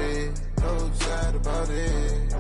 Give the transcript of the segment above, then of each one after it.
it, no sad about it.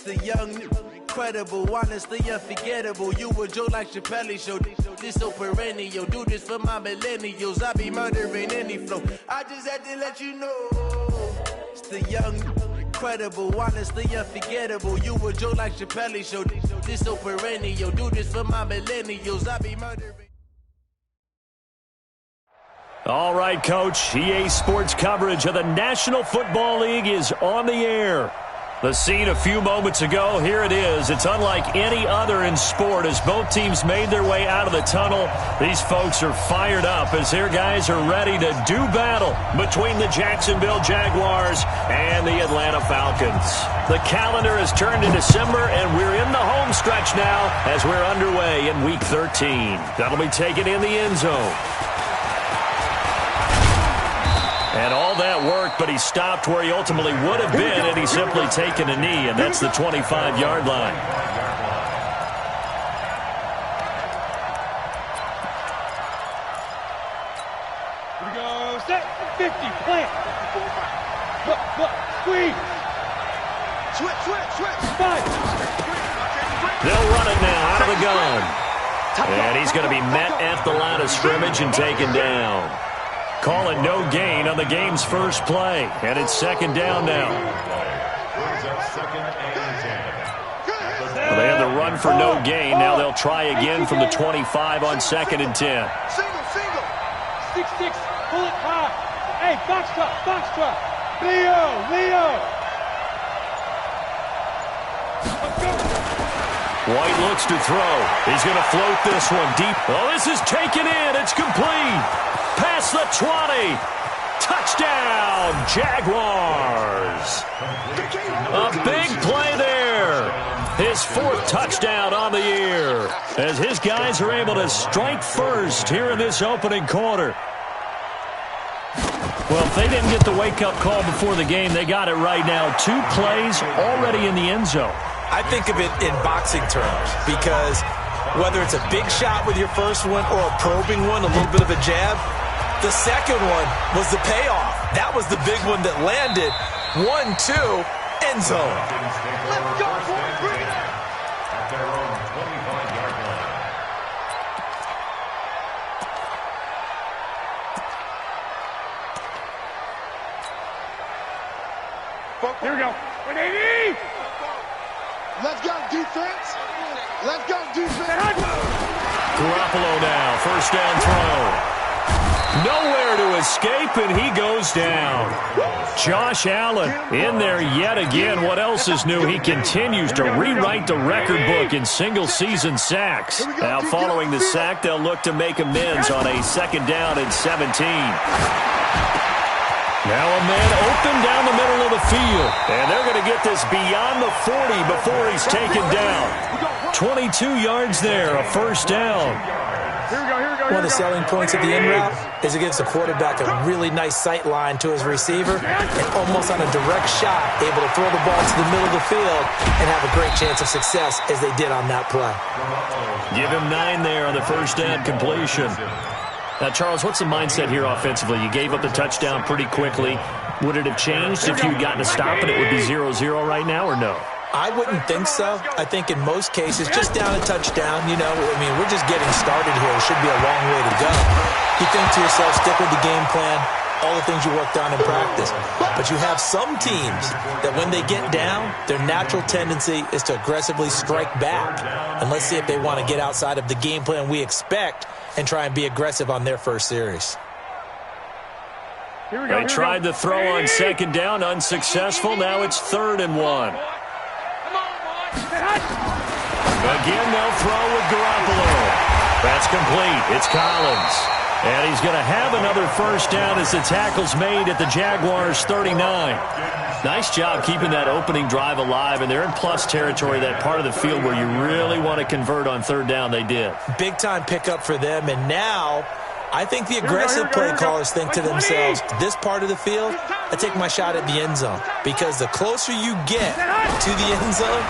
The young, incredible, honestly unforgettable. You a joke like Chappelle Show. This so perennial. Do this for my millennials. I be murdering any flow. I just had to let you know. It's the young, incredible, honestly unforgettable. You a joke like Chappelle Show. This so perennial. Do this for my millennials. I be murdering. All right, Coach. EA Sports coverage of the National Football League is on the air. The scene a few moments ago, here it is. It's unlike any other in sport as both teams made their way out of the tunnel. These folks are fired up as their guys are ready to do battle between the Jacksonville Jaguars and the Atlanta Falcons. The calendar has turned to December, and we're in the home stretch now as we're underway in Week 13. That'll be taken in the end zone. And all that worked, but he stopped where he ultimately would have been had he simply taken a knee, and that's the 25-yard line. Here we go. Set. 50. Plant. Look. Squeeze. Switch. 5. They'll run it now out of the gun. And he's going to be met at the line of scrimmage and taken down. Calling no gain on the game's first play. And it's second down now. Well, they had the run for no gain. Now they'll try again from the 25 on second and 10. Single. 6-6. Pull it high. Hey, box truck. Leo. White looks to throw. He's going to float this one deep. Oh, this is taken in. It's complete. Past the 20. Touchdown, Jaguars. A big play there. His fourth touchdown on the year as his guys are able to strike first here in this opening quarter. Well, if they didn't get the wake-up call before the game, they got it right now. 2 plays already in the end zone. I think of it in boxing terms because whether it's a big shot with your first one or a probing one, a little bit of a jab, the second one was the payoff. That was the big one that landed. 1-2, end zone. Let's go, boys. Bring it out. At their own 25-yard line. Here we go. 180. Let's go, defense. Garoppolo now, first down throw. Nowhere to escape, and he goes down. Josh Allen in there yet again. What else is new? He continues to rewrite the record book in single-season sacks. Now, following the sack, they'll look to make amends on a second down and 17. Now a man open down the middle of the field. And they're going to get this beyond the 40 before he's taken down. 22 yards there, a first down. One of the selling points of the in route is it gives the quarterback a really nice sight line to his receiver and almost on a direct shot able to throw the ball to the middle of the field and have a great chance of success as they did on that play. Give him 9 there on the first down completion. Now, Charles, what's the mindset here offensively? You gave up the touchdown pretty quickly. Would it have changed if you had gotten a stop and it would be 0-0 right now, or no? I wouldn't think so. I think in most cases, just down a touchdown, we're just getting started here. It should be a long way to go. You think to yourself, stick with the game plan, all the things you worked on in practice. But you have some teams that when they get down, their natural tendency is to aggressively strike back. And let's see if they want to get outside of the game plan we expect and try and be aggressive on their first series. They tried the throw on second down, unsuccessful. Now it's 3rd and 1. Again, they'll throw with Garoppolo. That's complete. It's Collins. And he's going to have another first down as the tackle's made at the Jaguars' 39. Nice job keeping that opening drive alive, and they're in plus territory, that part of the field where you really want to convert on third down. They did. Big-time pickup for them, and now I think the aggressive play callers think to themselves, this part of the field, I take my shot at the end zone, because the closer you get to the end zone,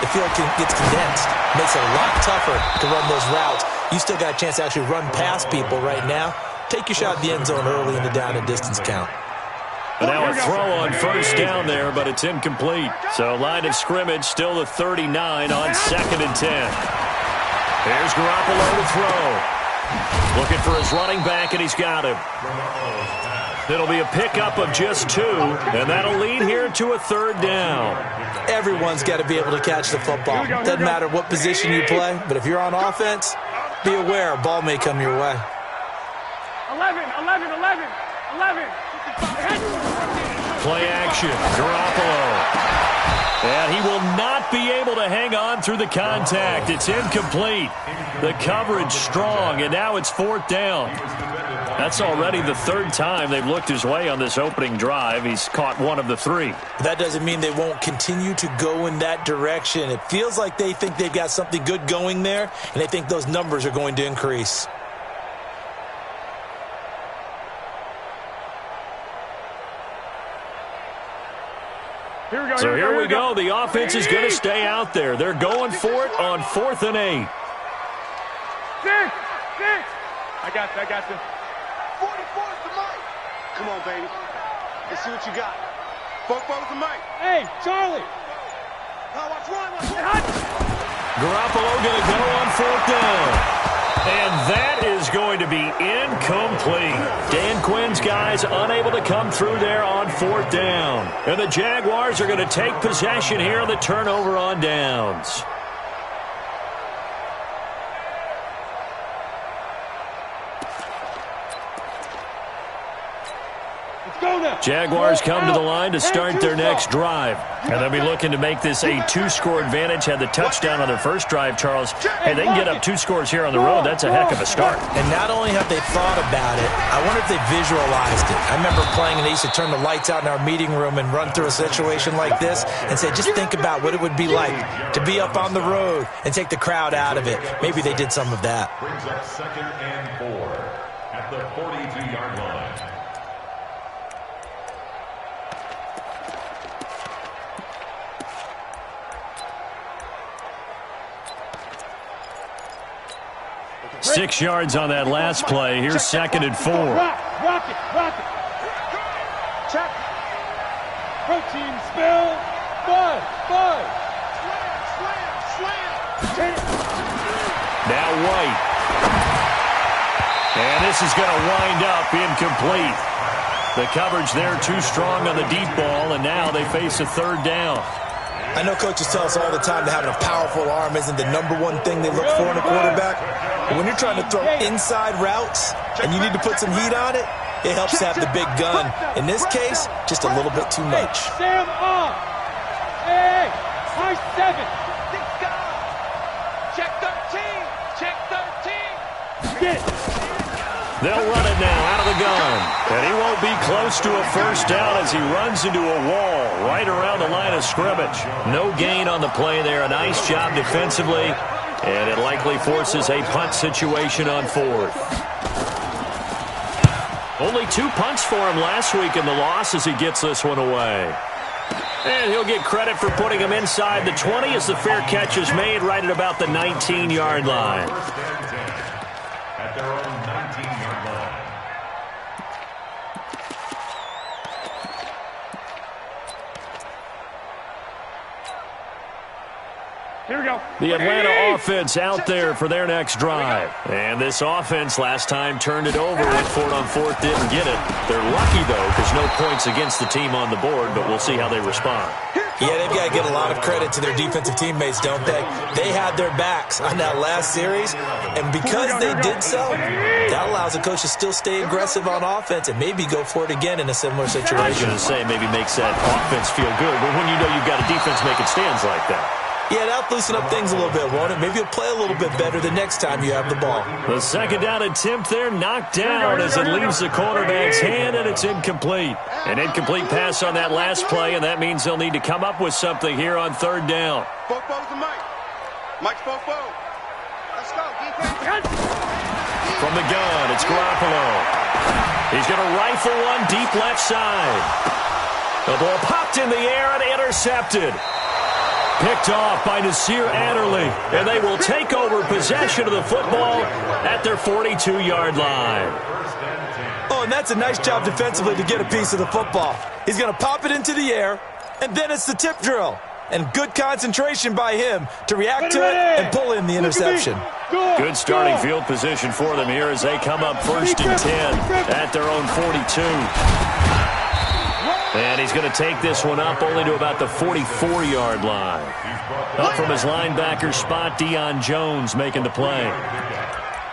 the field gets condensed. Makes it a lot tougher to run those routes. You still got a chance to actually run past people right now. Take your shot at the end zone early in the down and distance count. And now a throw on first down there, but it's incomplete. So line of scrimmage still the 39 on 2nd and 10. Here's Garoppolo to throw. Looking for his running back, and he's got him. It'll be a pickup of just 2, and that'll lead here to a third down. Everyone's got to be able to catch the football. Doesn't matter what position you play, but if you're on offense, be aware a ball may come your way. 11. Play action, Garoppolo. And he will not be able to hang on through the contact. It's incomplete. The coverage strong, and now it's 4th down. That's already the 3rd time they've looked his way on this opening drive. He's caught 1 of the 3. That doesn't mean they won't continue to go in that direction. It feels like they think they've got something good going there, and they think those numbers are going to increase. So here we go. The offense is going to stay out there. They're going for it on 4th and 8. 6. I got you. 44's the mic. Come on, baby. Let's see what you got. 44's the mic. Hey, Charlie. Now watch run. Garoppolo going to go on 4th down. And that is going to be incomplete. Dan Quinn's guys unable to come through there on 4th down. And the Jaguars are going to take possession here on the turnover on downs. Jaguars come to the line to start their next drive. And they'll be looking to make this a 2-score advantage. Had the touchdown on their first drive, Charles. Hey, they can get up 2 scores here on the road. That's a heck of a start. And not only have they thought about it, I wonder if they visualized it. I remember playing, and they used to turn the lights out in our meeting room and run through a situation like this and say, just think about what it would be like to be up on the road and take the crowd out of it. Maybe they did some of that. Brings up 2nd and 4 at the 42-yard line. Six yards on that last play. Here's 2nd and 4. Rock it. Check. Protein spill. Bud. Slam. Now White. And this is going to wind up incomplete. The coverage there too strong on the deep ball, and now they face a 3rd down. I know coaches tell us all the time that having a powerful arm isn't the #1 thing they look for in a quarterback. But when you're trying to throw inside routes and you need to put some heat on it, it helps to have the big gun. In this case, just a little bit too much. Sam off. Hey, high 7. Check 13. Get it. They'll run it now out of the gun. And he won't be close to a first down as he runs into a wall right around the line of scrimmage. No gain on the play there. A nice job defensively. And it likely forces a punt situation on 4th. Only 2 punts for him last week in the loss as he gets this one away. And he'll get credit for putting him inside the 20 as the fair catch is made right at about the 19-yard line. At their own 19-yard line. Here we go. The Atlanta offense out there for their next drive. And this offense last time turned it over, went for it on 4th, didn't get it. They're lucky, though, because no points against the team on the board, but we'll see how they respond. Yeah, they've got to get a lot of credit to their defensive teammates, don't they? They had their backs on that last series, and because they did so, that allows the coach to still stay aggressive on offense and maybe go for it again in a similar situation. I was going to say maybe makes that offense feel good, but when you know you've got a defense making stands like that. Yeah, that'll loosen up things a little bit, won't it? Maybe you'll play a little bit better the next time you have the ball. The second down attempt there knocked down as it leaves the cornerback's hand, and it's incomplete. An incomplete pass on that last play, and that means they'll need to come up with something here on third down. Fofo's the Mike. Mike's Fofo. Let's go, defense. From the gun, it's Garoppolo. He's going to rifle one deep left side. The ball popped in the air and intercepted. Picked off by Nasir Adderley, and they will take over possession of the football at their 42-yard line. Oh, and that's a nice job defensively to get a piece of the football. He's going to pop it into the air, and then it's the tip drill. And good concentration by him to react to it and pull in the interception. Good starting field position for them here as they come up 1st and 10 at their own 42. And he's going to take this one up only to about the 44-yard line. Up from his linebacker spot, Deion Jones making the play.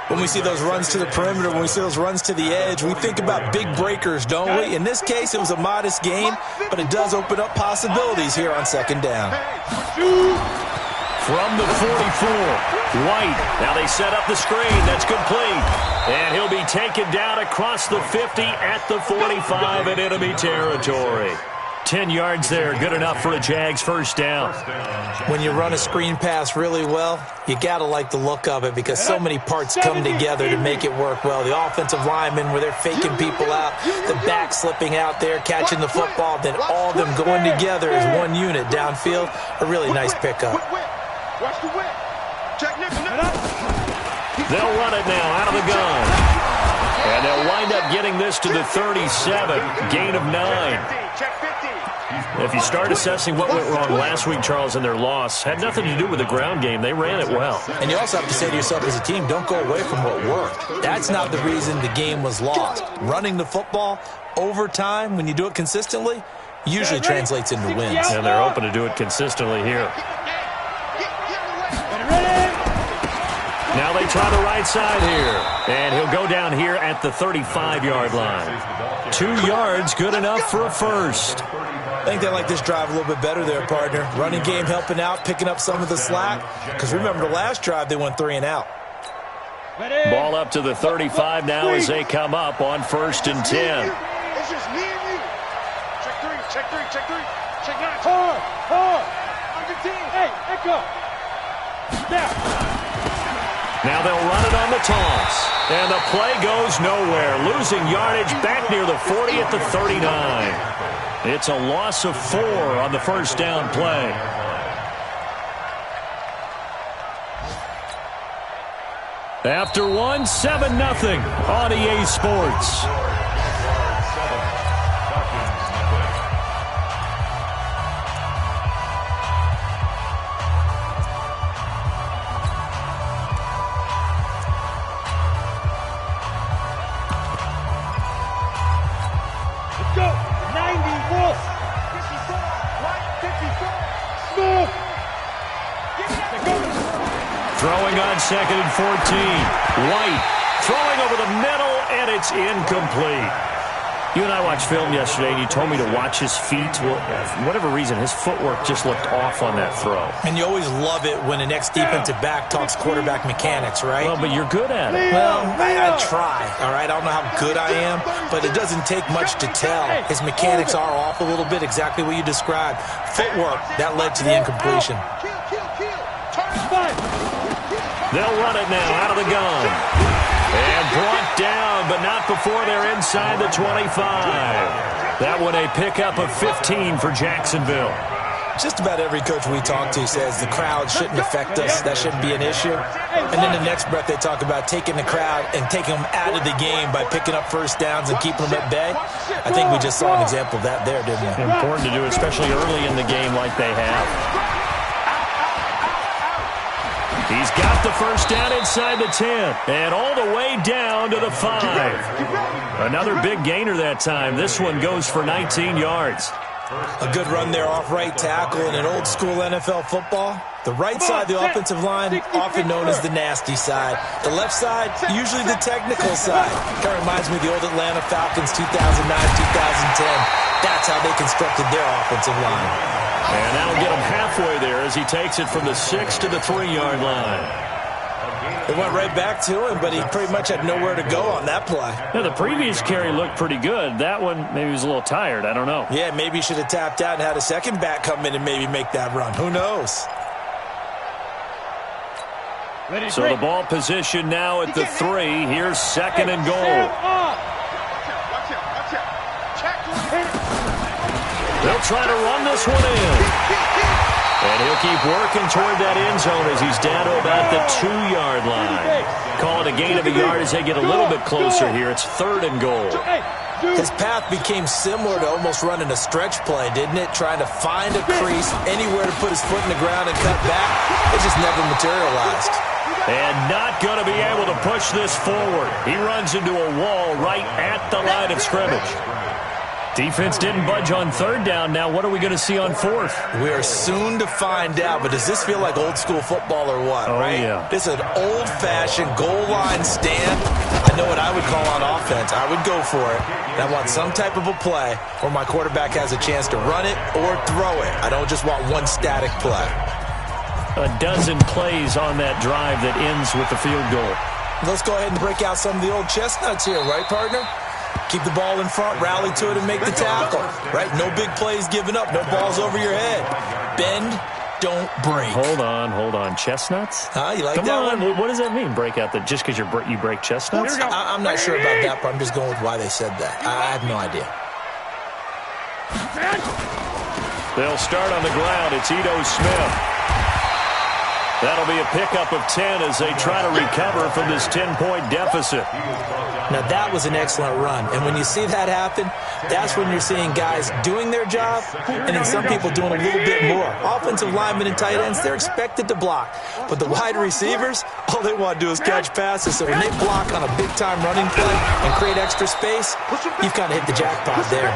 When we see those runs to the perimeter, when we see those runs to the edge, we think about big breakers, don't we? In this case, it was a modest gain, but it does open up possibilities here on second down. From the 44, White. Now they set up the screen. That's complete. And he'll be taken down across the 50 at the 45 in enemy territory. 10 yards there. Good enough for a Jags first down. When you run a screen pass really well, you got to like the look of it because so many parts come together to make it work well. The offensive linemen, where they're faking people out, the back slipping out there, catching the football, then all of them going together as one unit downfield. A really nice pickup. Watch the whip. Check Nick. They'll run it now out of the gun. And they'll wind up getting this to the 37. Gain of 9. Check 50. If you start assessing what went wrong last week, Charles, in their loss, had nothing to do with the ground game. They ran it well. And you also have to say to yourself as a team, don't go away from what worked. That's not the reason the game was lost. Running the football over time, when you do it consistently, usually translates into wins. And they're hoping to do it consistently here. Now they try the right side here. And he'll go down here at the 35-yard line. 2 yards, good enough for a first. I think they like this drive a little bit better there, partner. Running game helping out, picking up some of the slack. Because remember, the last drive, they went 3 and out. Ball up to the 35 now as they come up on 1st and 10. It's just me and you. Check 3, check 3, check 3, check 9. Hard. Hey, echo. Now. Now they'll run it on the toss. And the play goes nowhere. Losing yardage back near the 40 at the 39. It's a loss of 4 on the first down play. After one, 7-0 on EA Sports. Throwing on 2nd and 14. White throwing over the middle, and it's incomplete. You and I watched film yesterday, and you told me to watch his feet. Well, for whatever reason, his footwork just looked off on that throw. And you always love it when an ex-defensive back talks quarterback mechanics, right? Well, but you're good at it. Well, I try, all right? I don't know how good I am, but it doesn't take much to tell. His mechanics are off a little bit, exactly what you described. Footwork, that led to the incompletion. They'll run it now out of the gun. And brought down, but not before they're inside the 25. That one a pickup of 15 for Jacksonville. Just about every coach we talk to says the crowd shouldn't affect us. That shouldn't be an issue. And then the next breath they talk about taking the crowd and taking them out of the game by picking up first downs and keeping them at bay. I think we just saw an example of that there, didn't we? Important to do, especially early in the game like they have. He's got the first down inside the 10 and all the way down to the 5. Another big gainer that time. This one goes for 19 yards. A good run there off right tackle in an old-school NFL football. The right side of the offensive line, often known as the nasty side. The left side, usually the technical side. Kind of reminds me of the old Atlanta Falcons 2009-2010. That's how they constructed their offensive line. And that'll get them halfway there as he takes it from the 6 to the 3-yard line. It went right back to him, but he pretty much had nowhere to go on that play. Yeah, the previous carry looked pretty good. That one, maybe he was a little tired. I don't know. Yeah, maybe he should have tapped out and had a second back come in and maybe make that run. Who knows? So the ball position now at the 3. Here's 2nd and goal. They'll try to run this one in. And he'll keep working toward that end zone as he's down to about the 2-yard line. Call it a gain of a yard as they get a little bit closer here. It's 3rd and goal. His path became similar to almost running a stretch play, didn't it? Trying to find a crease, anywhere to put his foot in the ground and cut back. It just never materialized. And not going to be able to push this forward. He runs into a wall right at the line of scrimmage. Defense didn't budge on 3rd down. Now what are we going to see on 4th? We are soon to find out, but does this feel like old school football or what, right? Yeah. This is an old-fashioned goal line stand. I know what I would call on offense. I would go for it. And I want some type of a play where my quarterback has a chance to run it or throw it. I don't just want one static play. A dozen plays on that drive that ends with the field goal. Let's go ahead and break out some of the old chestnuts here, right, partner? Keep the ball in front, rally to it, and make the tackle. Right? No big plays given up. No balls over your head. Bend, don't break. Hold on. Chestnuts? You like Come that on. one? What does that mean, break out? Just because you break chestnuts? I'm not sure about that, but I'm just going with why they said that. I have no idea. They'll start on the ground. It's Ito Smith. That'll be a pickup of 10 as they try to recover from this 10-point deficit. Now, that was an excellent run. And when you see that happen, that's when you're seeing guys doing their job and then some people doing a little bit more. Offensive linemen and tight ends, they're expected to block. But the wide receivers, all they want to do is catch passes. So when they block on a big-time running play and create extra space, you've kind of hit the jackpot there.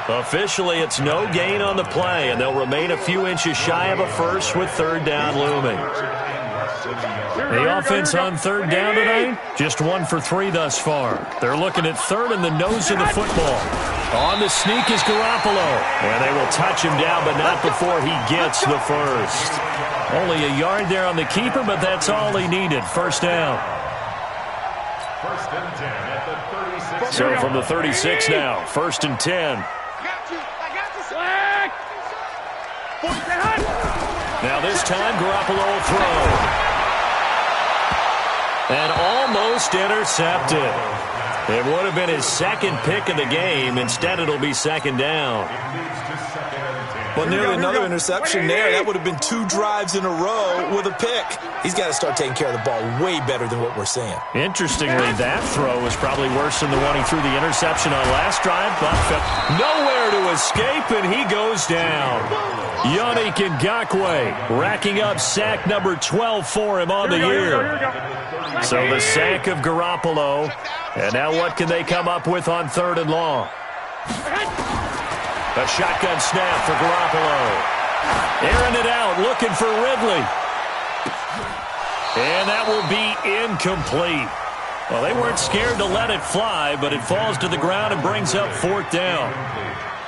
Officially, it's no gain on the play, and they'll remain a few inches shy of a first with 3rd down looming. The offense on 3rd down tonight, just 1 for 3 thus far. They're looking at 3rd in the nose of the football. On the sneak is Garoppolo, and they will touch him down, but not before he gets the first. Only a yard there on the keeper, but that's all he needed. 1st down. 1st and 10 at the 36. So from the 36 now, 1st and 10. Now this time, Garoppolo will throw. And almost intercepted. It would have been his 2nd pick of the game. Instead, it'll be 2nd down. Well, nearly another interception there. That would have been 2 drives in a row with a pick. He's got to start taking care of the ball way better than what we're seeing. Interestingly, that throw was probably worse than the one he threw the interception on last drive, but nowhere to escape, and he goes down. Yannick Ngakoue racking up sack number 12 for him on the year. So the sack of Garoppolo, and now what can they come up with on 3rd and long? A shotgun snap for Garoppolo. Airing it out, looking for Ridley. And that will be incomplete. Well, they weren't scared to let it fly, but it falls to the ground and brings up 4th down.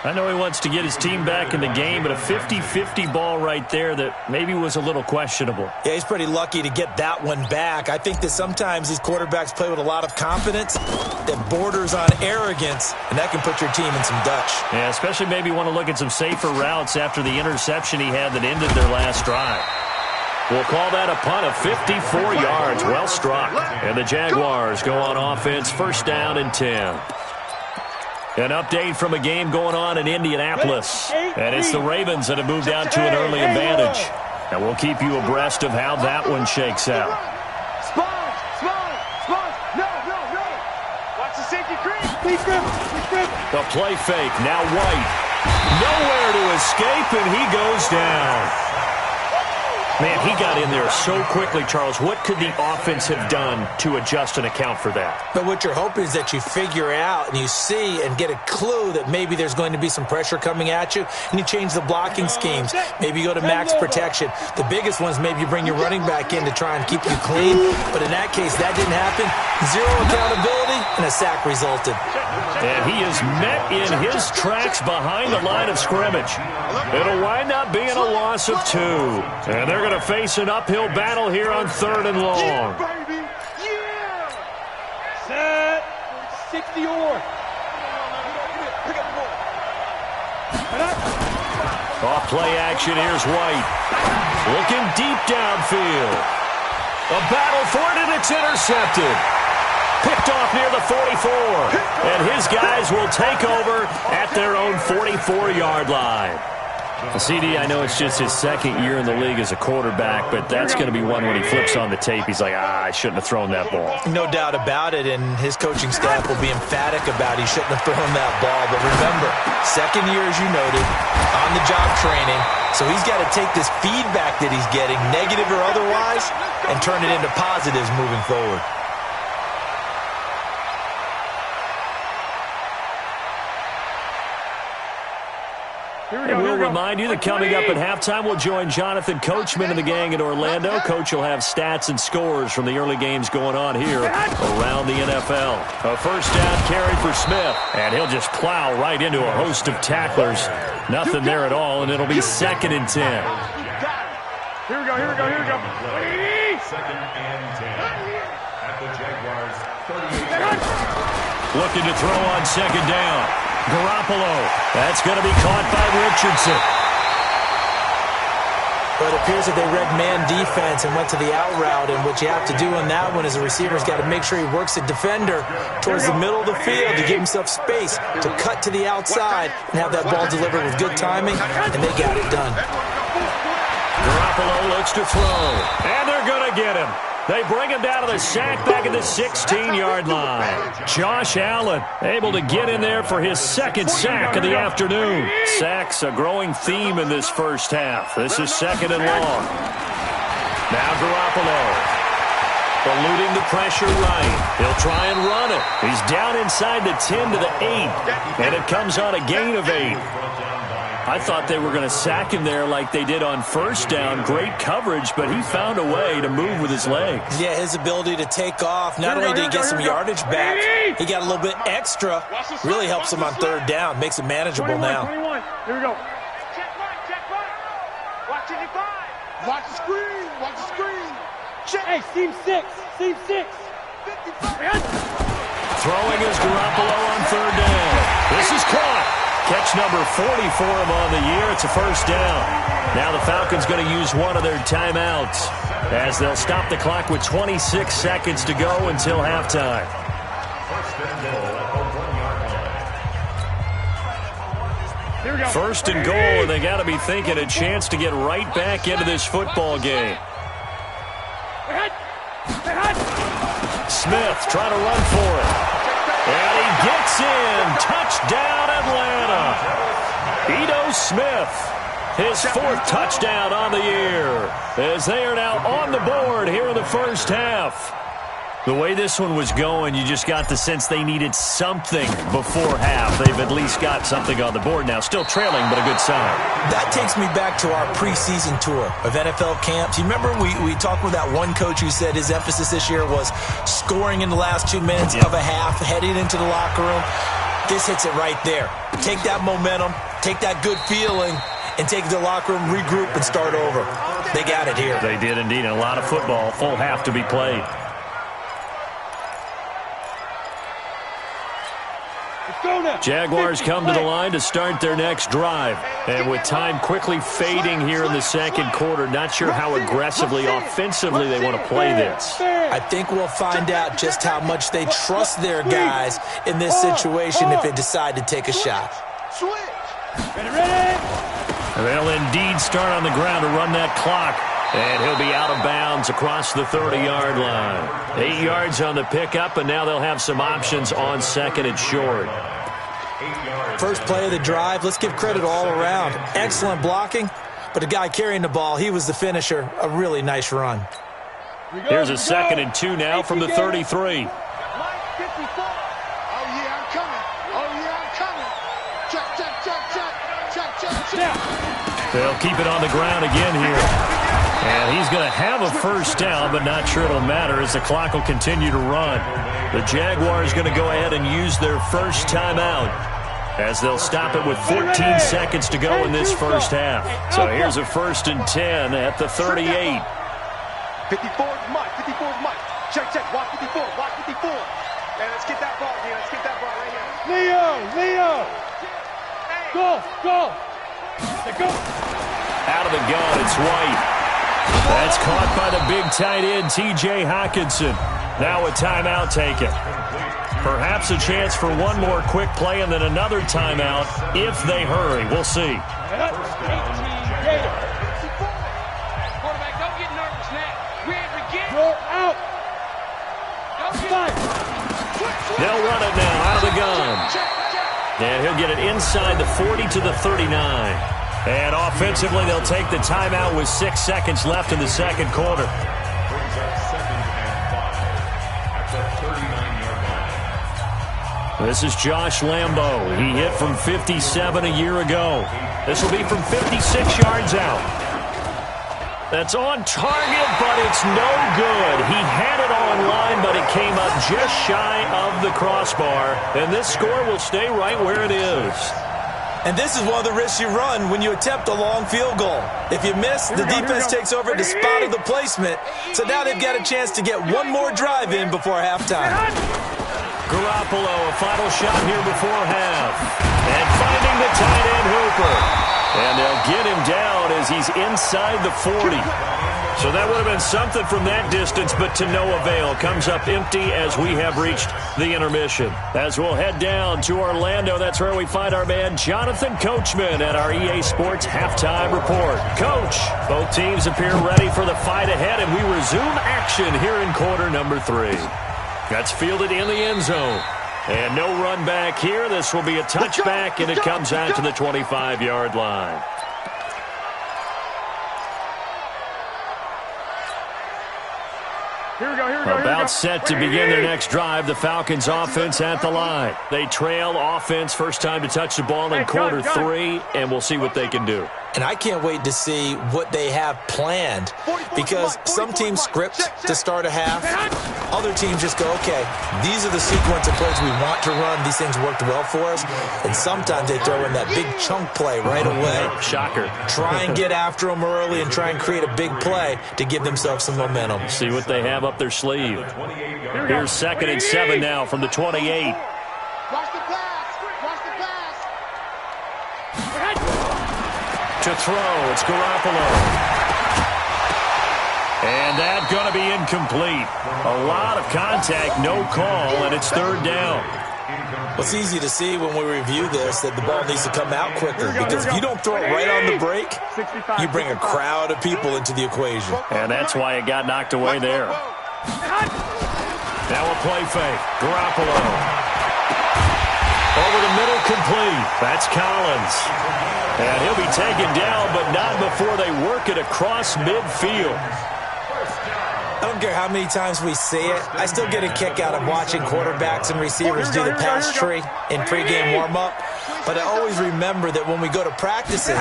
I know he wants to get his team back in the game, but a 50-50 ball right there that maybe was a little questionable. Yeah, he's pretty lucky to get that one back. I think that sometimes these quarterbacks play with a lot of confidence that borders on arrogance, and that can put your team in some Dutch. Yeah, especially maybe want to look at some safer routes after the interception he had that ended their last drive. We'll call that a punt of 54 yards. Well struck. And the Jaguars go on offense, 1st down and 10. An update from a game going on in Indianapolis. And it's the Ravens that have moved out to an early advantage. And we'll keep you abreast of how that one shakes out. Watch the safety creep. The play fake, now White. Nowhere to escape, and he goes down. Man, he got in there so quickly, Charles. What could the offense have done to adjust and account for that? But what you're hoping is that you figure out and you see and get a clue that maybe there's going to be some pressure coming at you, and you change the blocking schemes. Maybe you go to max protection. The biggest ones, maybe you bring your running back in to try and keep you clean. But in that case, that didn't happen. 0 accountability, and a sack resulted. And he is met in his tracks behind the line of scrimmage. It'll wind up being a loss of 2. And they're going to face an uphill battle here on 3rd and long. Yeah, baby! Yeah! Set! 60 or. Off play action, here's White. Looking deep downfield. A battle for it, and it's intercepted. Picked off near the 44. And his guys will take over at their own 44-yard line. CD, I know it's just his 2nd year in the league as a quarterback, but that's going to be one when he flips on the tape. He's like, I shouldn't have thrown that ball. No doubt about it, and his coaching staff will be emphatic about he shouldn't have thrown that ball. But remember, 2nd year, as you noted, on-the-job training, so he's got to take this feedback that he's getting, negative or otherwise, and turn it into positives moving forward. And we'll remind you that coming up at halftime, we'll join Jonathan Coachman and the gang in Orlando. Coach will have stats and scores from the early games going on here around the NFL. A first down carry for Smith, and he'll just plow right into a host of tacklers. Nothing there at all, and it'll be 2nd and 10. Here we go. 2nd and 10 at the Jaguars' 38. Looking to throw on 2nd down. Garoppolo. That's going to be caught by Richardson. But it appears that they read man defense and went to the out route, and what you have to do on that one is the receiver's got to make sure he works the defender towards the middle of the field to give himself space to cut to the outside and have that ball delivered with good timing, and they got it done. Garoppolo looks to throw, and they're going to get him. They bring him down to the sack back at the 16-yard line. Josh Allen able to get in there for his 2nd sack of the afternoon. Sacks a growing theme in this first half. This is 2nd and long. Now Garoppolo eluding the pressure right. He'll try and run it. He's down inside the 10 to the 8, and it comes on a gain of 8. I thought they were going to sack him there like they did on first down. Great coverage, but he found a way to move with his legs. Yeah, his ability to take off. Not only did he get some yardage back, he got a little bit extra. Really helps him on 3rd down. Makes it manageable now. 21. Here we go. Check right. Watch 85. Watch the screen. Watch the screen. Hey, seam 6. Seam 6. Throwing is Garoppolo on 3rd down. This is caught. Catch number 40 for him on the year. It's a first down. Now the Falcons going to use one of their timeouts as they'll stop the clock with 26 seconds to go until halftime. First and goal, and they got to be thinking a chance to get right back into this football game. Smith trying to run for it. And he gets in. Touchdown, Atlanta. Ito Smith, his 4th touchdown on the year, as they are now on the board here in the first half. The way this one was going, you just got the sense they needed something before half. They've at least got something on the board now. Still trailing, but a good sign. That takes me back to our preseason tour of NFL camps. You remember we talked with that one coach who said his emphasis this year was scoring in the last 2 minutes of a half, heading into the locker room. This hits it right there. Take that momentum, take that good feeling, and take it to the locker room, regroup, and start over. They got it here. They did indeed. And a lot of football, full half to be played. Jaguars come to the line to start their next drive. And with time quickly fading here in the 2nd quarter, not sure how aggressively, offensively they want to play this. I think we'll find out just how much they trust their guys in this situation if they decide to take a shot. And they'll indeed start on the ground to run that clock. And he'll be out of bounds across the 30-yard line. 8 yards on the pickup, and now they'll have some options on 2nd and short. First play of the drive, let's give credit all around. Excellent blocking, but the guy carrying the ball, he was the finisher. A really nice run. Here's a 2nd and 2 now from the 33. Oh, yeah, I'm coming. Oh, yeah, I'm coming. Check. They'll keep it on the ground again here. And he's going to have a first down, but not sure it'll matter as the clock will continue to run. The Jaguars going to go ahead and use their first timeout as they'll stop it with 14 seconds to go in this first half. So here's a 1st and 10 at the 38. 54 is Mike. 54 is Mike. Check, check. Watch 54. Watch 54. And let's get that ball, Leo. Let's get that ball right here. Leo. Go. Go. Out of the gun, it's White. That's caught by the big tight end, T.J. Hockenson. Now a timeout taken. Perhaps a chance for one more quick play and then another timeout if they hurry. We'll see. Quarterback, don't get nervous now. We ain't forgetting. You're out. They'll run it now out of the gun. And he'll get it inside the 40 to the 39. And offensively, they'll take the timeout with 6 seconds left in the second quarter. This is Josh Lambo. He hit from 57 a year ago. This will be from 56 yards out. That's on target, but it's no good. He had it on line, but it came up just shy of the crossbar. And this score will stay right where it is. And this is one of the risks you run when you attempt a long field goal. If you miss, the defense takes over the spot of the placement. So now they've got a chance to get one more drive in before halftime. Garoppolo, a final shot here before half. And finding the tight end Hooper. And they'll get him down as he's inside the 40. So that would have been something from that distance, but to no avail. Comes up empty as we have reached the intermission. As we'll head down to Orlando, that's where we find our man Jonathan Coachman at our EA Sports Halftime Report. Coach, both teams appear ready for the fight ahead, and we resume action here in quarter number 3. That's fielded in the end zone. And no run back here. This will be a touchback, and it comes out to the 25-yard line. Here we go. About set to begin their next drive. The Falcons offense at the line. They trail offense first time to touch the ball in quarter 3, and we'll see what they can do. And I can't wait to see what they have planned, because some teams script to start a half. Other teams just go, okay, these are the sequence of plays we want to run. These things worked well for us. And sometimes they throw in that big chunk play right away. Shocker. Try and get after them early and try and create a big play to give themselves some momentum. See what they have up their sleeve. Here's 2nd and 7 now from the 28. Watch the pass. Watch the pass. To throw, it's Garoppolo. And that's going to be incomplete. A lot of contact, no call, and it's 3rd down. Well, it's easy to see when we review this that the ball needs to come out quicker, because if you don't throw it right on the break, you bring a crowd of people into the equation. And that's why it got knocked away there. Now a play fake. Garoppolo. Over the middle, complete. That's Collins. And he'll be taken down, but not before they work it across midfield. I don't care how many times we see it. I still get a kick out of watching quarterbacks and receivers do the pass tree in pregame warm-up. But I always remember that when we go to practices,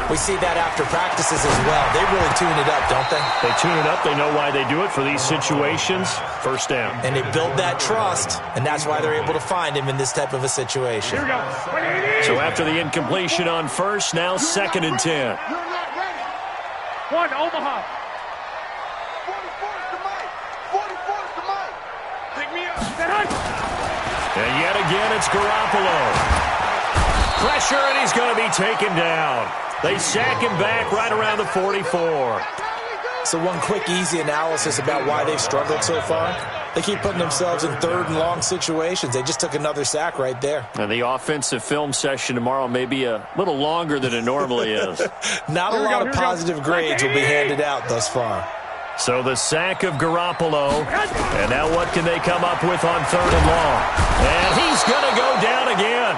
we see that after practices as well. They really tune it up, don't they? They tune it up. They know why they do it for these situations. First down. And they build that trust, and that's why they're able to find him in this type of a situation. So after the incompletion on first, now 2nd and 10. You're not ready. One, Omaha. 44 is the Mike. 44 is the Mike. Pick me up. And yet again, it's Garoppolo. Pressure, and he's going to be taken down. They sack him back right around the 44. So one quick, easy analysis about why they've struggled so far. They keep putting themselves in 3rd and long situations. They just took another sack right there. And the offensive film session tomorrow may be a little longer than it normally is. Not a lot of positive grades will be handed out thus far. So the sack of Garoppolo. And now what can they come up with on 3rd and long? And he's going to go down again.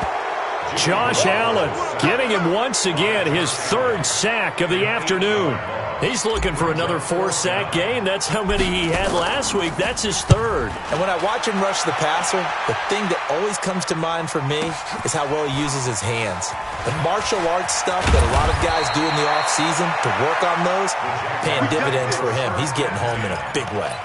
Josh Allen getting him once again his 3rd sack of the afternoon. He's looking for another 4-sack game. That's how many he had last week. That's his third. And when I watch him rush the passer, the thing that always comes to mind for me is how well he uses his hands. The martial arts stuff that a lot of guys do in the offseason to work on those, paying dividends for him. He's getting home in a big way.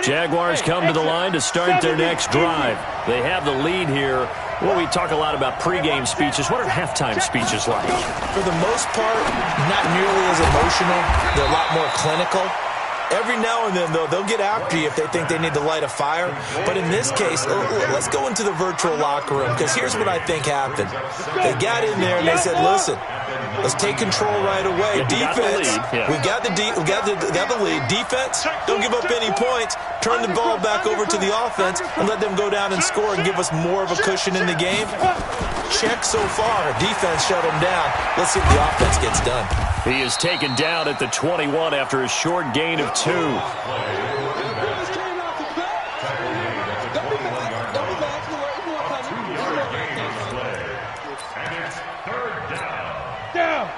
Jaguars come to the line to start their next drive. They have the lead here. Well, we talk a lot about pregame speeches. What are halftime speeches like? For the most part, not nearly as emotional. They're a lot more clinical. Every now and then, though, they'll get after you if they think they need to light a fire. But in this case, let's go into the virtual locker room, because here's what I think happened. They got in there and they said, listen, let's take control right away. Defense, we got the lead. Defense, don't give up any points. Turn the ball back over to the offense and let them go down and score and give us more of a cushion in the game. Check so far. Defense shut them down. Let's see if the offense gets done. He is taken down at the 21 after a short gain of 2. Down.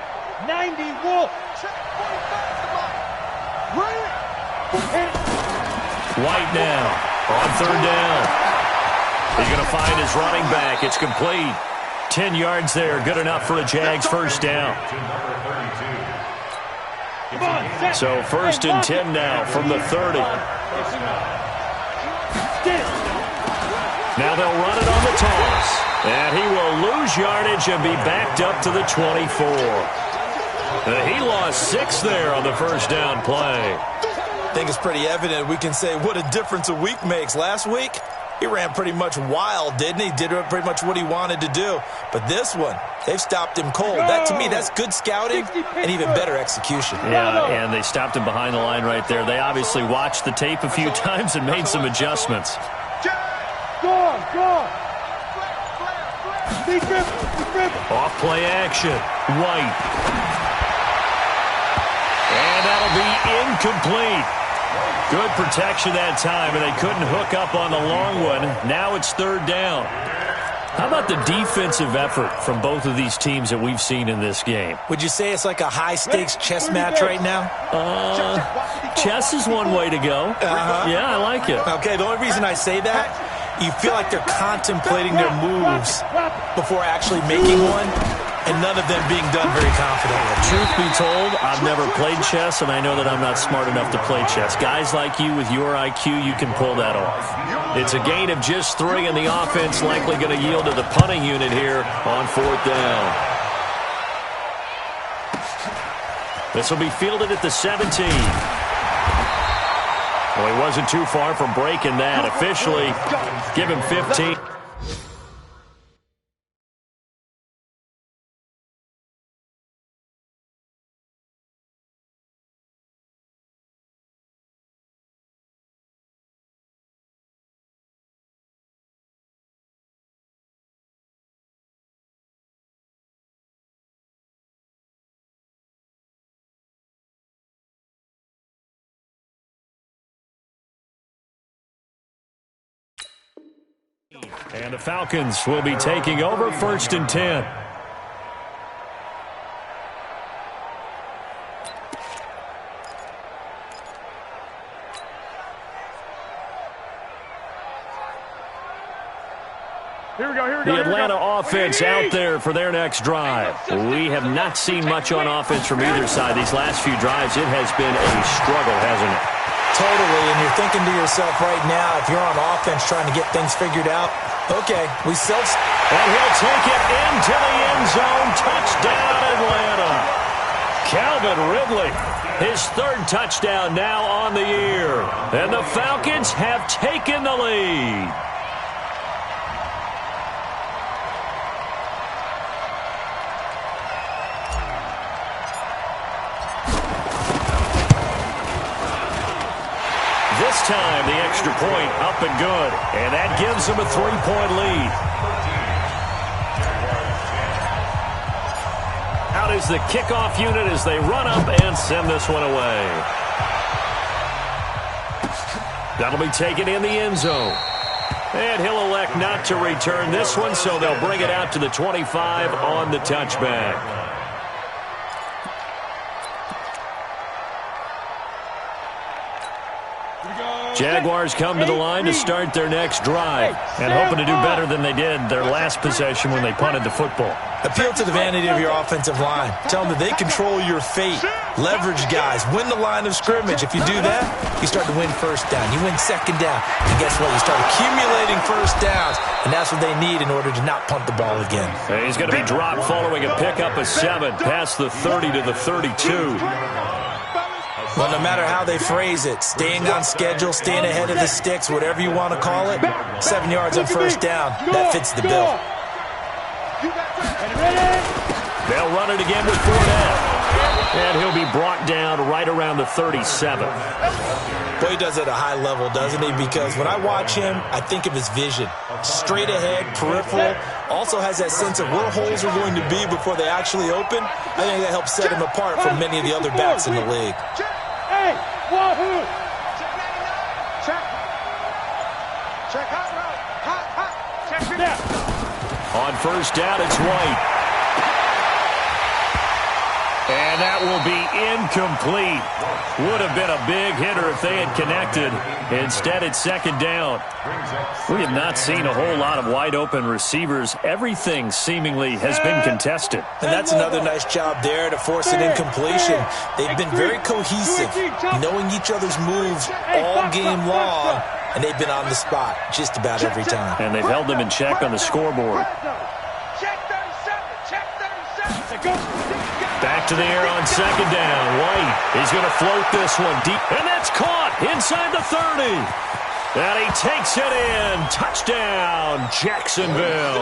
90 Wolf. White now on 3rd down. He's going to find his running back. It's complete. 10 yards there. Good enough for a Jags first down. So 1st and 10 now from the 30. Now they'll run it on the toss. And he will lose yardage and be backed up to the 24. He lost 6 there on the first down play. I think it's pretty evident. We can say what a difference a week makes. Last week, he ran pretty much wild, didn't he? Did pretty much what he wanted to do. But this one, they've stopped him cold. That, to me, that's good scouting and even better execution. Yeah, and they stopped him behind the line right there. They obviously watched the tape a few times and made some adjustments. Off play action. White. And that'll be incomplete. Good protection that time, and they couldn't hook up on the long one. Now it's 3rd down. How about the defensive effort from both of these teams that we've seen in this game? Would you say it's like a high-stakes chess match right now? Chess is one way to go. Yeah, I like it. Okay, the only reason I say that, you feel like they're contemplating their moves before actually making one, and none of them being done very confidently. Truth be told, I've never played chess, and I know that I'm not smart enough to play chess. Guys like you with your IQ, you can pull that off. It's a gain of just 3, and the offense likely going to yield to the punting unit here on 4th down. This will be fielded at the 17. Well, he wasn't too far from breaking that. Officially, give him 15. And the Falcons will be taking over 1st and 10. The Atlanta offense out there for their next drive. We have not seen much on offense from either side. These last few drives, it has been a struggle, hasn't it? Totally, and you're thinking to yourself right now, if you're on offense trying to get things figured out, okay, we self... And he'll take it into the end zone. Touchdown, Atlanta. Calvin Ridley, his 3rd touchdown now on the year. And the Falcons have taken the lead. This time, the extra point up and good. And that gives them a 3-point lead. Out is the kickoff unit as they run up and send this one away. That'll be taken in the end zone. And he'll elect not to return this one, so they'll bring it out to the 25 on the touchback. Jaguars come to the line to start their next drive and hoping to do better than they did their last possession when they punted the football. Appeal to the vanity of your offensive line. Tell them that they control your fate. Leverage guys. Win the line of scrimmage. If you do that, you start to win first down. You win second down. And guess what? You start accumulating first downs. And that's what they need in order to not punt the ball again. And he's going to be dropped following a pickup of 7 past the 30 to the 32. Well, no matter how they phrase it, staying on schedule, staying ahead of the sticks, whatever you want to call it, 7 yards on first down, that fits the bill. They'll run it again with Fournette. And he'll be brought down right around the 37. Boy, he does it at a high level, doesn't he? Because when I watch him, I think of his vision. Straight ahead, peripheral. Also has that sense of where holes are going to be before they actually open. I think that helps set him apart from many of the other backs in the league. Hey, wahoo! Check. Check hot route. Hot. Check it out. On first down, it's White. And that will be incomplete. Would have been a big hitter if they had connected. Instead, it's second down. We have not seen a whole lot of wide-open receivers. Everything seemingly has been contested. And that's another nice job there to force an incompletion. They've been very cohesive, knowing each other's moves all game long, and they've been on the spot just about every time. And they've held them in check on the scoreboard. Check 37. Check 37. Back to the air on second down. White is going to float this one deep. And that's caught inside the 30. And he takes it in. Touchdown, Jacksonville.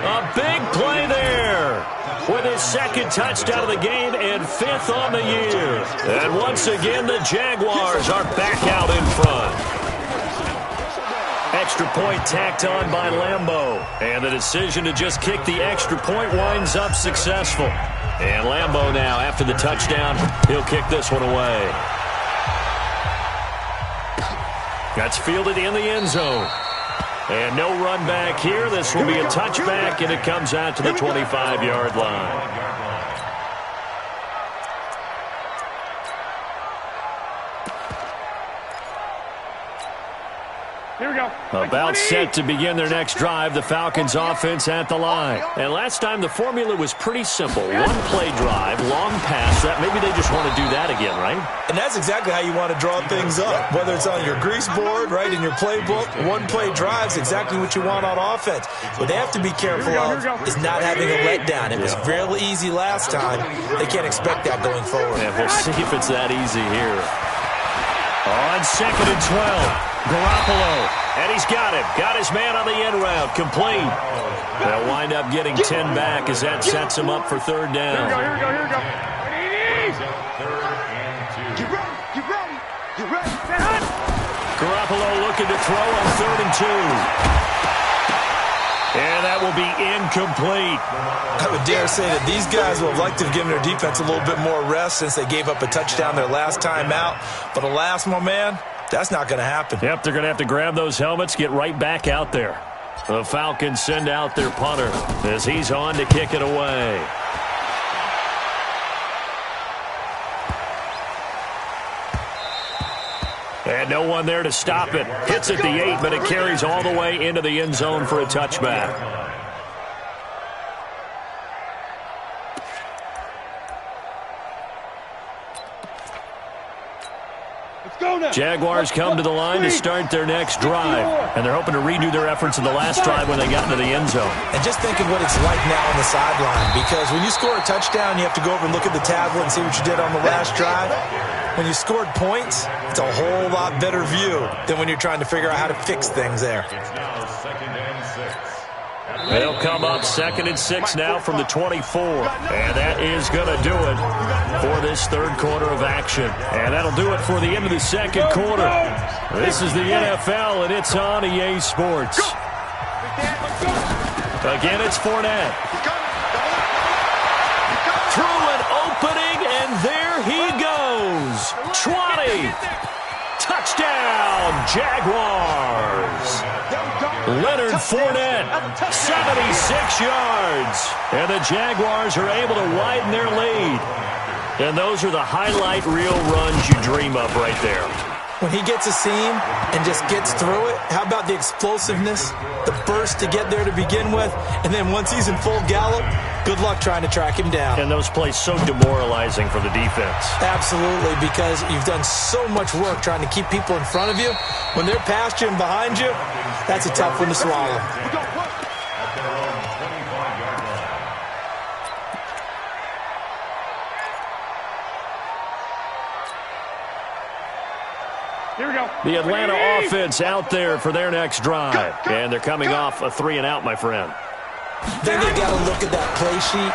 A big play there with his second touchdown of the game and 5th on the year. And once again, the Jaguars are back out in front. Extra point tacked on by Lambeau. And the decision to just kick the extra point winds up successful. And Lambeau now, after the touchdown, he'll kick this one away. That's fielded in the end zone. And no run back here. This will be a touchback, and it comes out to the 25-yard line. Here we go. About set to begin their next drive, the Falcons offense at the line. And last time the formula was pretty simple. One play drive, long pass. That maybe they just want to do that again, right? And that's exactly how you want to draw things up. Whether it's on your grease board, right, in your playbook, one play drive is exactly what you want on offense. What they have to be careful of is not having a letdown. It was fairly easy last time. They can't expect that going forward. Yeah, we'll see if it's that easy here. On second and 12. Garoppolo, and he's got him. Got his man on the end route, complete. They'll wind up getting 10 back as that sets him up for third down. Here we go. Get ready. Garoppolo looking to throw on 3rd and 2. And that will be incomplete. I would dare say that these guys would have liked to have given their defense a little bit more rest since they gave up a touchdown their last time out. But alas, my man, that's not going to happen. Yep, they're going to have to grab those helmets, get right back out there. The Falcons send out their punter as he's on to kick it away. And no one there to stop it. Hits at the 8, but it carries all the way into the end zone for a touchback. Jaguars come to the line to start their next drive. And they're hoping to redo their efforts in the last drive when they got into the end zone. And just think of what it's like now on the sideline. Because when you score a touchdown, you have to go over and look at the tablet and see what you did on the last drive. When you scored points, it's a whole lot better view than when you're trying to figure out how to fix things there. They'll come up 2nd and 6 now from the 24. And that is going to do it for this third quarter of action. And that'll do it for the end of the second quarter. This is the NFL, and it's on EA Sports. Again, it's Fournette. Through an opening, and there he goes. 20. Touchdown. Touchdown, Jaguars. Leonard Fournette, 76 yards. And the Jaguars are able to widen their lead. And those are the highlight reel runs you dream of right there. When he gets a seam and just gets through it, how about the explosiveness, the burst to get there to begin with, and then once he's in full gallop, good luck trying to track him down. And those plays so demoralizing for the defense. Absolutely, because you've done so much work trying to keep people in front of you. When they're past you and behind you, that's a tough one to swallow. Here we go. The Atlanta offense out there for their next drive. And they're coming off a 3-and-out, my friend. Then they got to look at that play sheet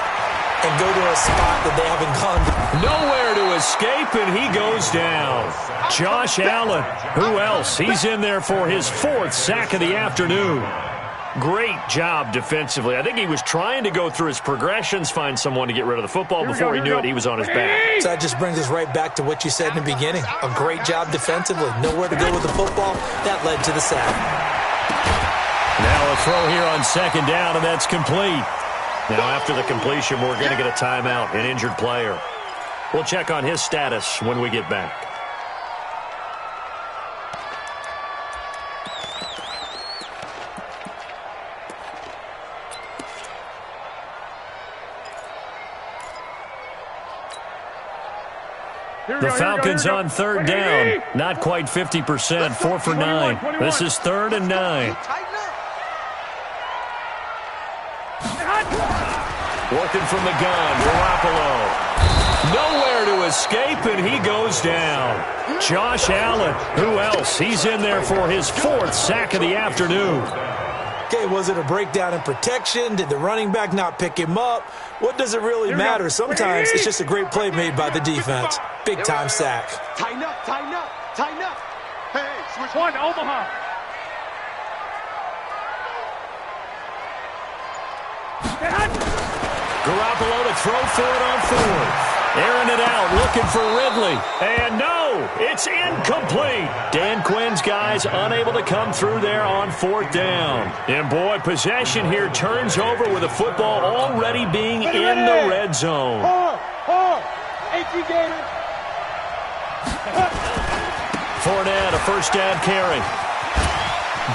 and go to a spot that they haven't gone to. Nowhere to escape, and he goes down. Josh Allen, who else? He's in there for his 4th sack of the afternoon. Great job defensively. I think he was trying to go through his progressions, find someone to get rid of the football. Before he knew it, he was on his back. So that just brings us right back to what you said in the beginning. A great job defensively. Nowhere to go with the football. That led to the sack. Now a throw here on 2nd down, and that's complete. Now after the completion, we're going to get a timeout, an injured player. We'll check on his status when we get back. The Falcons on 3rd down. Not quite 50%, 4 for 9. This is 3rd and 9. Working from the gun, Garoppolo. Nowhere to escape, and he goes down. Josh Allen, who else? He's in there for his 4th sack of the afternoon. Okay, was it a breakdown in protection? Did the running back not pick him up? What does it really matter? Sometimes it's just a great play made by the defense. Big-time sack. Tighten up, tighten up, tighten up. Hey, switch One, Omaha. Garoppolo to throw for it on 4th. Airing it out, looking for Ridley. And no, it's incomplete. Dan Quinn's guys unable to come through there on 4th down. And boy, possession here turns over with the football already being in the red zone. Fournette, a 1st down carry.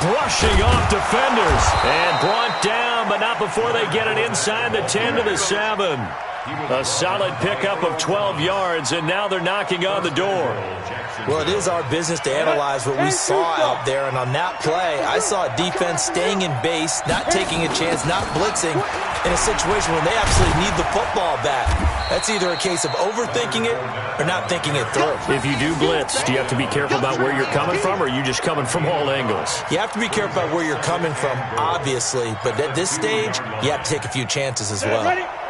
Brushing off defenders. And brought down, but not before they get it inside the 10 to the 7. A solid pickup of 12 yards, and now they're knocking on the door. Well, it is our business to analyze what we saw out there, and on that play, I saw a defense staying in base, not taking a chance, not blitzing, in a situation where they absolutely need the football back. That's either a case of overthinking it or not thinking it through. If you do blitz, do you have to be careful about where you're coming from, or are you just coming from all angles? You have to be careful about where you're coming from, obviously, but at this stage, you have to take a few chances as well.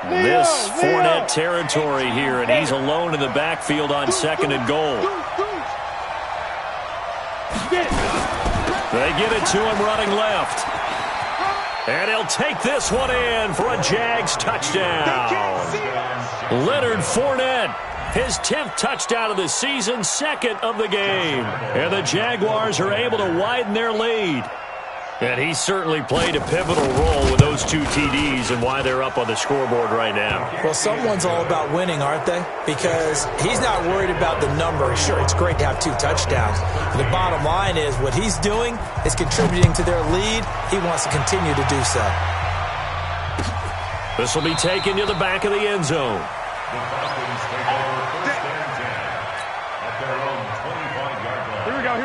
This Fournette territory here, and he's alone in the backfield on 2nd and goal. They get it to him running left. And he'll take this one in for a Jags touchdown. Leonard Fournette, his 10th touchdown of the season, 2nd of the game. And the Jaguars are able to widen their lead. And he certainly played a pivotal role with those 2 TDs and why they're up on the scoreboard right now. Well, someone's all about winning, aren't they? Because he's not worried about the number. Sure, it's great to have 2 touchdowns. But the bottom line is what he's doing is contributing to their lead. He wants to continue to do so. This will be taken to the back of the end zone.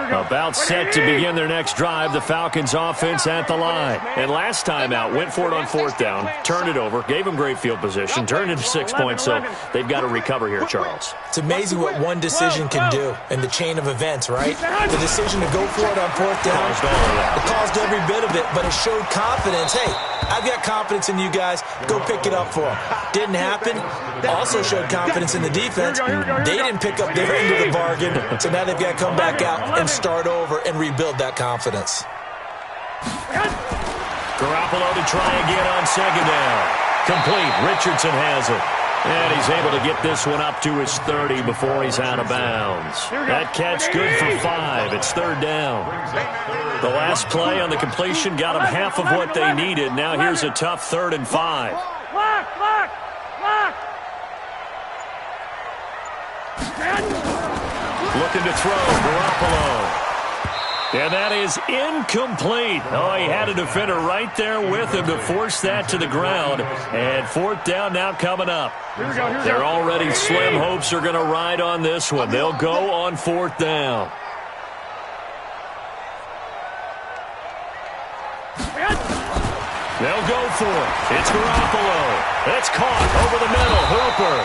About set to begin their next drive, the Falcons offense at the line. And last time out, went for it on 4th down, turned it over, gave them great field position, turned into 6 points, so they've got to recover here, Charles. It's amazing what one decision can do in the chain of events, right? The decision to go for it on 4th down, it caused every bit of it, but it showed confidence. Hey, I've got confidence in you guys. Go pick it up for them. Didn't happen. Also showed confidence in the defense. They didn't pick up their end of the bargain, so now they've got to come back out and start over and rebuild that confidence. Garoppolo to try again on 2nd down. Complete. Richardson has it. And he's able to get this one up to his 30 before he's out of bounds. That catch good for 5. It's third down. The last play on the completion got them half of what they needed. Now here's a tough 3rd and 5. Looking to throw, Garoppolo. And that is incomplete. Oh, he had a defender right there with him to force that to the ground. And 4th down now coming up. They're already slim hopes are going to ride on this one. They'll go on 4th down. They'll go for it. It's Garoppolo. It's caught over the middle. Hooper.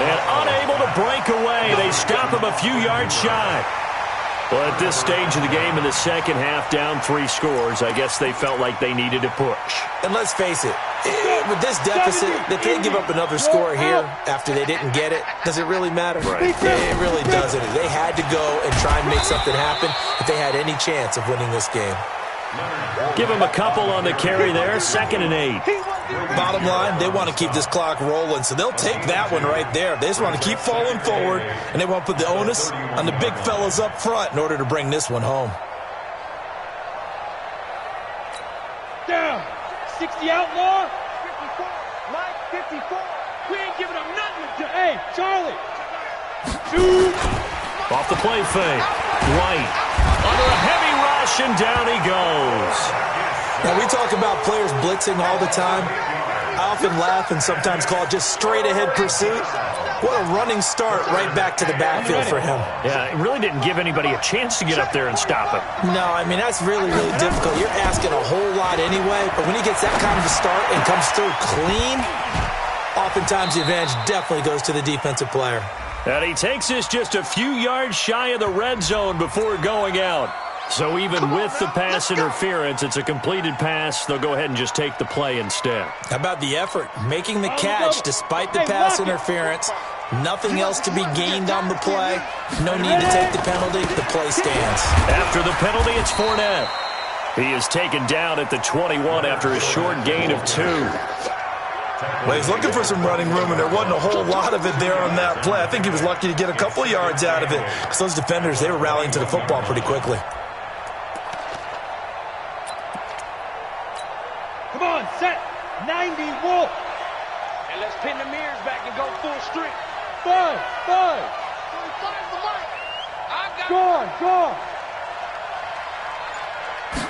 And unable to break away. They stop him a few yards shy. Well, at this stage of the game in the second half, down 3 scores, I guess they felt like they needed to push. And let's face it, with this deficit, if they give up another score here after they didn't get it, does it really matter? Right. It really doesn't. They had to go and try and make something happen if they had any chance of winning this game. Give him a couple on the carry there, 2nd and 8. Bottom line, they want to keep this clock rolling, so they'll take that one right there. They just want to keep falling forward, and they want to put the onus on the big fellas up front in order to bring this one home. Down. 60 outlaw. 54. Mike, 54. We ain't giving up nothing. Hey, Charlie. Shoot. Off the play fake. White. Under a heavy rush, and down he goes. Now, we talk about players blitzing all the time. I often laugh and sometimes call it just straight-ahead pursuit. What a running start right back to the backfield for him. Yeah, it really didn't give anybody a chance to get up there and stop him. No, I mean, that's really, really difficult. You're asking a whole lot anyway, but when he gets that kind of a start and comes through clean, oftentimes the advantage definitely goes to the defensive player. And he takes this just a few yards shy of the red zone before going out. So even with the pass interference, it's a completed pass. They'll go ahead and just take the play instead. How about the effort? Making the catch despite the pass interference. Nothing else to be gained on the play. No need to take the penalty. The play stands. After the penalty, it's Fournette. He is taken down at the 21 after a short gain of 2. Well, he's looking for some running room, and there wasn't a whole lot of it there on that play. I think he was lucky to get a couple of yards out of it, because those defenders, they were rallying to the football pretty quickly. Come on, set. 90 Wolf. And let's pin the mirrors back and go full strength. 5. 5. Gone.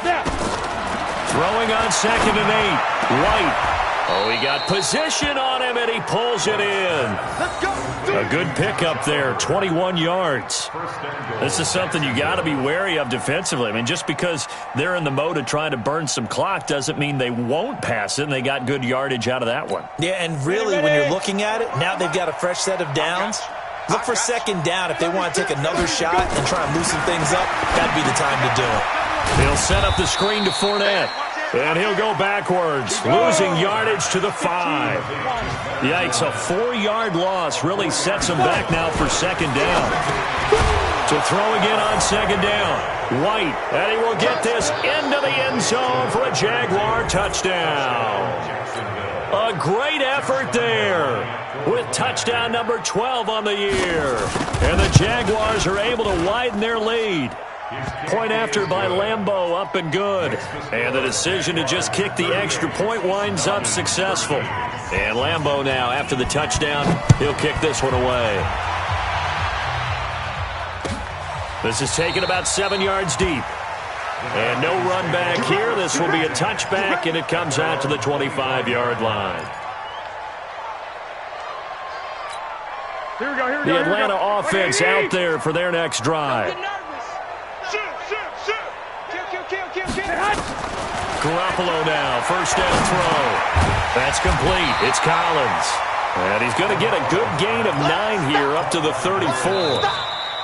Snap. Throwing on 2nd and 8. White. Oh, he got position on him, and he pulls it in. Let's go. A good pickup there, 21 yards. This is something you got to be wary of defensively. I mean, just because they're in the mode of trying to burn some clock doesn't mean they won't pass it, and they got good yardage out of that one. Yeah, and really, when you're looking at it, now they've got a fresh set of downs. Look for 2nd down if they want to take another shot and try and loosen things up. That'd be the time to do it. He'll set up the screen to Fournette. And he'll go backwards, losing yardage to the 5. Yikes, a 4-yard loss really sets him back now for 2nd down. To throw again on 2nd down. White, and he will get this into the end zone for a Jaguar touchdown. A great effort there with touchdown number 12 on the year. And the Jaguars are able to widen their lead. Point after by Lambeau, up and good. And the decision to just kick the extra point winds up successful. And Lambeau now, after the touchdown, he'll kick this one away. This is taken about 7 yards deep. And no run back here. This will be a touchback, and it comes out to the 25-yard line. Here we go. The Atlanta offense out there for their next drive. Garoppolo now, 1st down throw. That's complete. It's Collins. And he's going to get a good gain of 9 here up to the 34.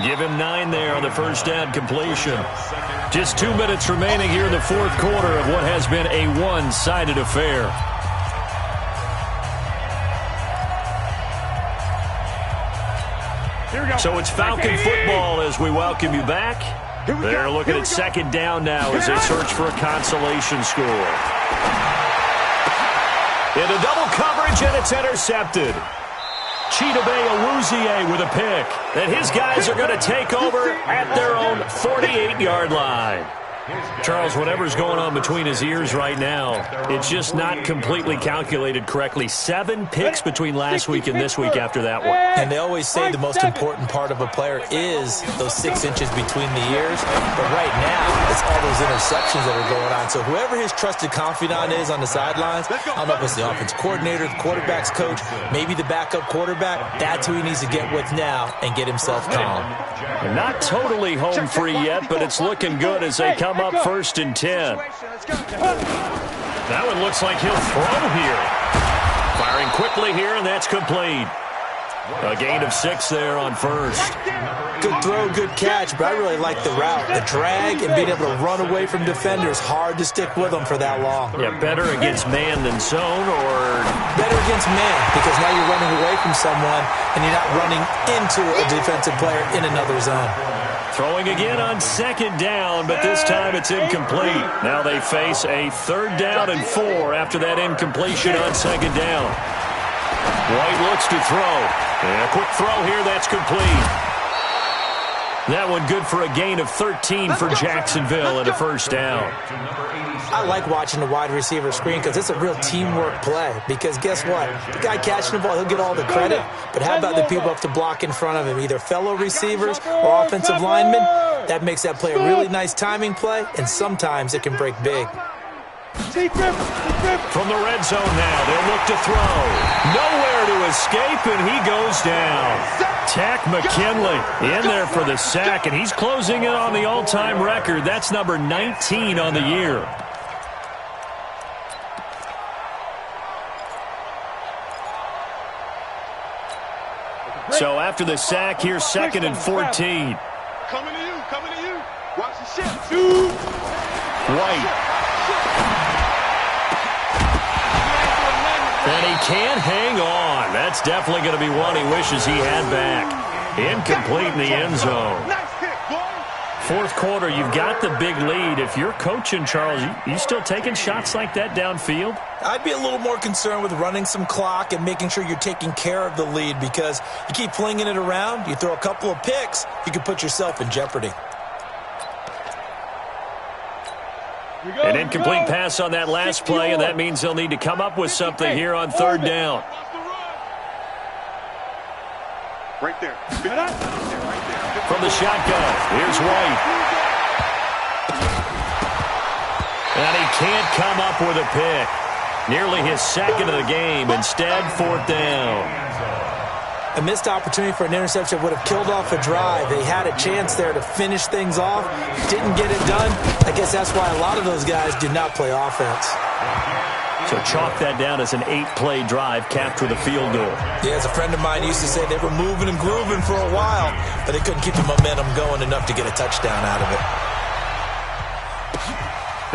Give him 9 there on the 1st down completion. Just 2 minutes remaining here in the 4th quarter of what has been a one-sided affair. So it's Falcon football as we welcome you back. They're looking at 2nd down now as they search for a consolation score. Into double coverage, and it's intercepted. Chidobe with a pick. And his guys are going to take over at their own 48-yard line. Charles, whatever's going on between his ears right now, it's just not completely calculated correctly. 7 picks between last week and this week after that one. And they always say the most important part of a player is those 6 inches between the ears. But right now, it's all those interceptions that are going on. So whoever his trusted confidant is on the sidelines, I don't know if it's the offense coordinator, the quarterback's coach, maybe the backup quarterback, that's who he needs to get with now and get himself calm. Not totally home free yet, but it's looking good as they come up 1st and 10. That one looks like he'll throw here. Firing quickly here, and that's complete. A gain of 6 there on 1st. Good throw, good catch, but I really like the route. The drag and being able to run away from defenders, hard to stick with them for that long. Yeah, better against man than zone, or? Better against man, because now you're running away from someone and you're not running into a defensive player in another zone. Throwing again on 2nd down, but this time it's incomplete. Now they face a 3rd down and 4 after that incompletion on 2nd down. White looks to throw. And a quick throw here, that's complete. That one good for a gain of 13 for Jacksonville and a 1st down. I like watching the wide receiver screen because it's a real teamwork play. Because guess what? The guy catching the ball, he'll get all the credit. But how about the people up to block in front of him, either fellow receivers or offensive linemen? That makes that play a really nice timing play, and sometimes it can break big. From the red zone now, they'll look to throw. Nowhere to escape, and he goes down. Tack McKinley in there for the sack, and he's closing in on the all-time record. That's number 19 on the year. So after the sack, here's 2nd and 14. Coming to you. Watch the shift. White. And he can't hang on. That's definitely going to be one he wishes he had back. Incomplete in the end zone. 4th quarter, you've got the big lead. If you're coaching, Charles, you still taking shots like that downfield? I'd be a little more concerned with running some clock and making sure you're taking care of the lead, because you keep flinging it around, you throw a couple of picks, you can put yourself in jeopardy. An incomplete pass on that last play, and that means they'll need to come up with something here on 3rd down. Right there. From the shotgun, here's White. And he can't come up with a pick. Nearly his 2nd of the game. Instead, 4th down. A missed opportunity for an interception would have killed off a drive. They had a chance there to finish things off. Didn't get it done. I guess that's why a lot of those guys do not play offense. So chalk that down as an 8-play drive capped with a field goal. Yeah, as a friend of mine used to say, they were moving and grooving for a while, but they couldn't keep the momentum going enough to get a touchdown out of it.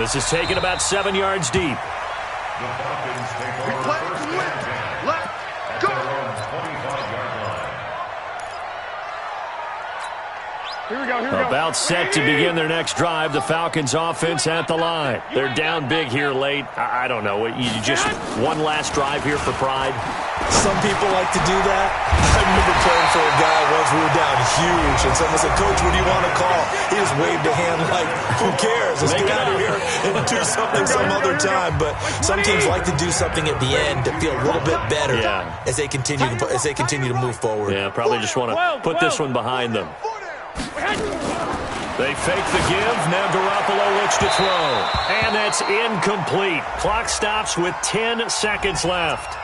This is taken about 7 yards deep. We play to win. Let's go. Here we go. About set to begin their next drive. The Falcons offense at the line. They're down big here late. I don't know. You just one last drive here for pride? Some people like to do that. I remember playing for a guy once. We were down huge, and someone said, "Coach, what do you want to call?" He just waved a hand like, "Who cares? Let's get out of here and do something some other time." But some teams like to do something at the end to feel a little bit better as they continue to move forward. Yeah, probably just want to put this one behind them. They fake the give. Now Garoppolo looks to throw. And that's incomplete. Clock stops with 10 seconds left.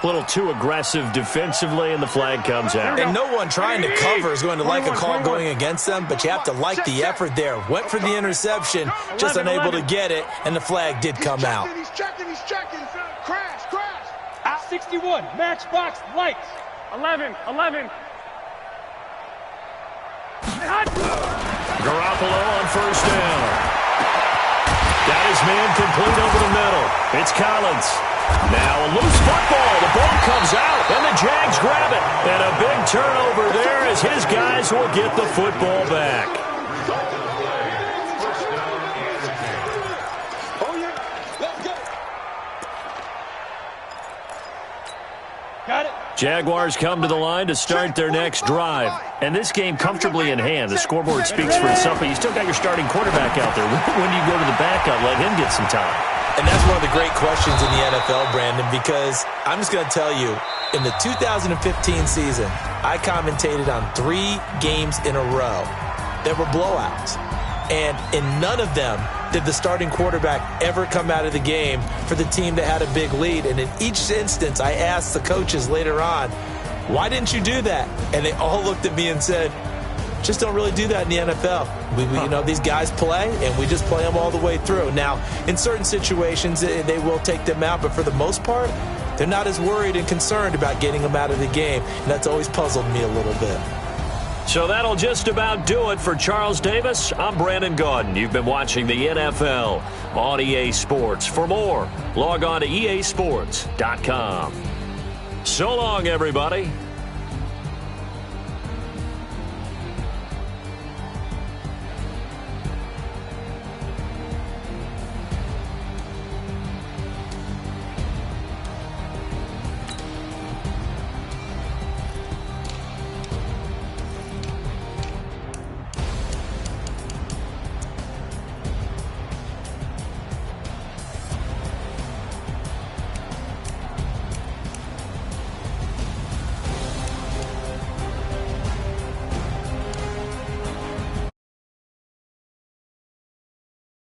A little too aggressive defensively, and the flag comes out. And no one trying to cover is going to like a call going against them, but you have to like the effort there. Went for the interception, just unable to get it, and the flag did come out. He's checking. Crash. Out 61, matchbox lights. 11. Garoppolo on 1st down. Got his man complete over the middle. It's Collins. Now a loose football. The ball comes out, and the Jags grab it. And a big turnover there as his guys will get the football back. Oh, yeah. Let's go. Got it. Jaguars come to the line to start their next drive. And this game comfortably in hand. The scoreboard speaks for itself, but you still got your starting quarterback out there. When do you go to the backup, let him get some time? And that's one of the great questions in the NFL, Brandon, because I'm just going to tell you, in the 2015 season, I commentated on 3 games in a row that were blowouts. And in none of them did the starting quarterback ever come out of the game for the team that had a big lead. And in each instance, I asked the coaches later on, why didn't you do that? And they all looked at me and said, just don't really do that in the NFL. We you know, these guys play, and we just play them all the way through. Now, in certain situations, they will take them out, but for the most part, they're not as worried and concerned about getting them out of the game. And that's always puzzled me a little bit. So that'll just about do it for Charles Davis. I'm Brandon Gaudin. You've been watching the NFL on EA Sports. For more, log on to easports.com. So long, everybody.